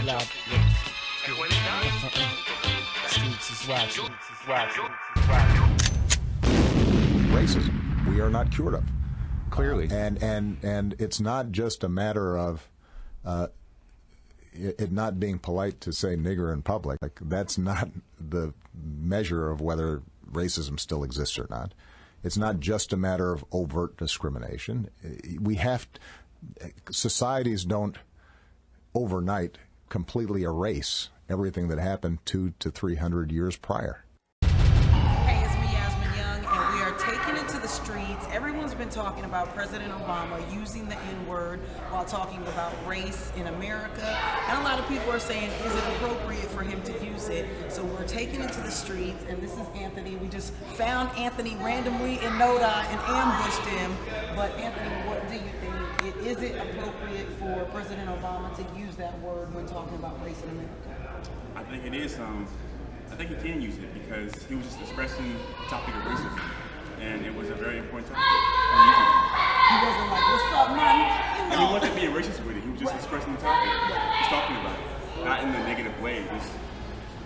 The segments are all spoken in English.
loud. Streets is watching. Racism, we are not cured of, clearly, and it's not just a matter of it not being polite to say nigger in public. Like, that's not the measure of whether racism still exists or not. It's not just a matter of overt discrimination. Societies don't overnight completely erase everything that happened 200 to 300 years prior. Hey, it's me, Yasmin Young, and we are taking it to the streets. Everyone's been talking about President Obama using the N-word while talking about race in America, and a lot of people are saying, is it appropriate for him to use it? So we're taking it to the streets, and this is Anthony. We just found Anthony randomly in Noda and ambushed him. But Anthony, what do you think? Is it appropriate for President Obama to use that word when talking about race in America? I think it is. I think he can use it because he was just expressing the topic of racism, and it was a very important topic. He wasn't like, "What's up, man?" And he wasn't being racist with it. He was just expressing the topic. He's talking about it, not in a negative way.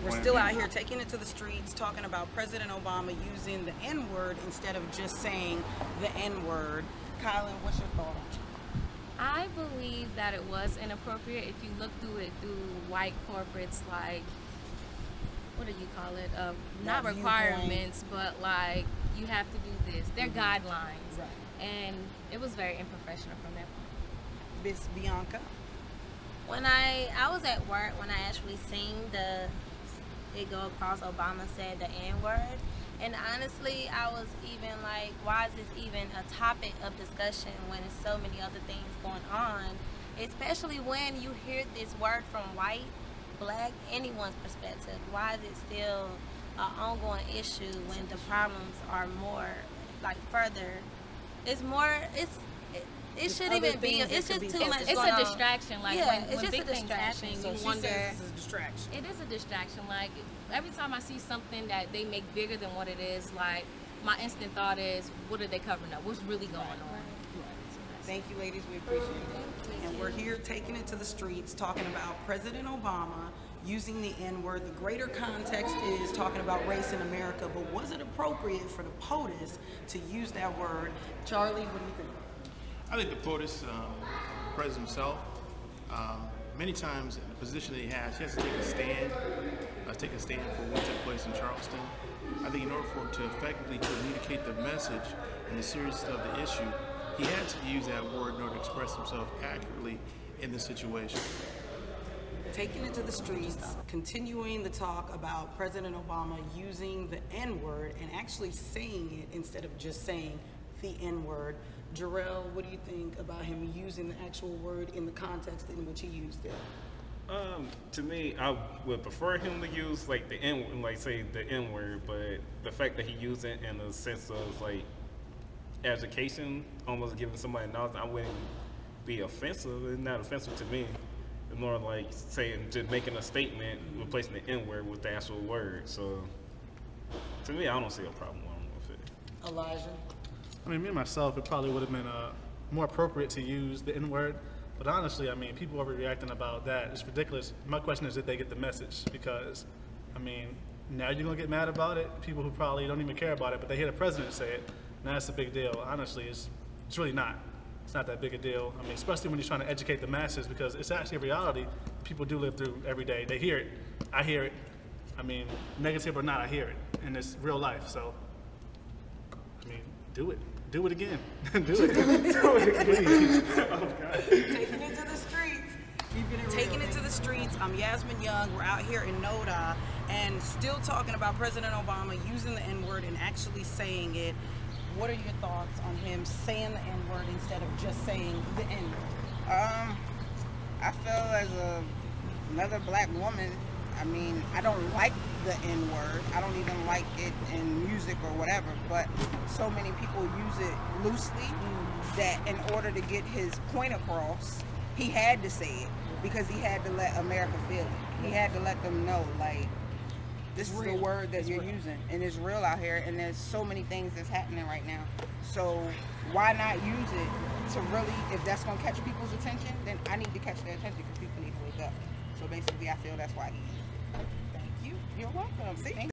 We're still out here taking it to the streets, talking about President Obama using the N-word instead of just saying the N-word. Kylan, what's your thought? I believe that it was inappropriate. If you look through it through white corporates, like, what do you call it? Not requirements, but like, you have to do this. They're guidelines. Right. And it was very unprofessional from that point. Miss Bianca? When I was at work, when I actually seen it go across, Obama said the N-word. And honestly, I was even like, why is this even a topic of discussion when there's so many other things going on? Especially when you hear this word from white, black, anyone's perspective. Why is it still an ongoing issue when the problems are more, like, further? It's more, it shouldn't even be, it's just too much It's a distraction. Like, yeah, when it's big just a things distraction. happen, So you wonder. it's a distraction. It is a distraction. Like, every time I see something that they make bigger than what it is, like, my instant thought is, what are they covering up? What's really going on? Thank you, ladies. We appreciate it. And we're here taking it to the streets, talking about President Obama using the N-word. The greater context is talking about race in America, but was it appropriate for the POTUS to use that word? Charlie, what do you think? I think the POTUS, the president himself, many times in the position that he has to take a stand for what took place in Charleston. I think in order for him to effectively communicate the message and the seriousness of the issue, he had to use that word in order to express himself accurately in this situation. Taking it to the streets, continuing the talk about President Obama using the N-word and actually saying it instead of just saying the N-word. Jarrell, what do you think about him using the actual word in the context in which he used it? To me, I would prefer him to use like the N, like say the N-word, but the fact that he used it in a sense of like education, almost giving somebody knowledge, I wouldn't be offensive. It's not offensive to me. It's more like saying, just making a statement, replacing the N-word with the actual word. So to me, I don't see a problem with it. Elijah? I mean, me myself, it probably would have been more appropriate to use the N-word. But honestly, I mean, people overreacting about that. It's ridiculous. My question is, did they get the message? Because, I mean, now you're going to get mad about it. People who probably don't even care about it, but they hear the president say it. Now that's a big deal. Honestly, it's really not. It's not that big a deal. I mean, especially when you're trying to educate the masses, because it's actually a reality people do live through every day. They hear it. I hear it. I mean, negative or not, I hear it. And it's real life. So, I mean, do it. Do it again. Do it. Do it, please. Oh, God. Taking it to the streets. Taking it to the streets. I'm Yasmin Young. We're out here in Noda and still talking about President Obama using the N-word and actually saying it. What are your thoughts on him saying the N-word instead of just saying the N-word? I feel as another black woman, I mean, I don't like the N-word. I don't even like it in music or whatever, but so many people use it loosely that in order to get his point across, he had to say it because he had to let America feel it. He had to let them know, like, this is the word that you're using, and it's real out here, and there's so many things that's happening right now. So why not use it to really, if that's going to catch people's attention, then I need to catch their attention because people need to wake up. So basically, I feel that's why he. Thank you. You're welcome. See.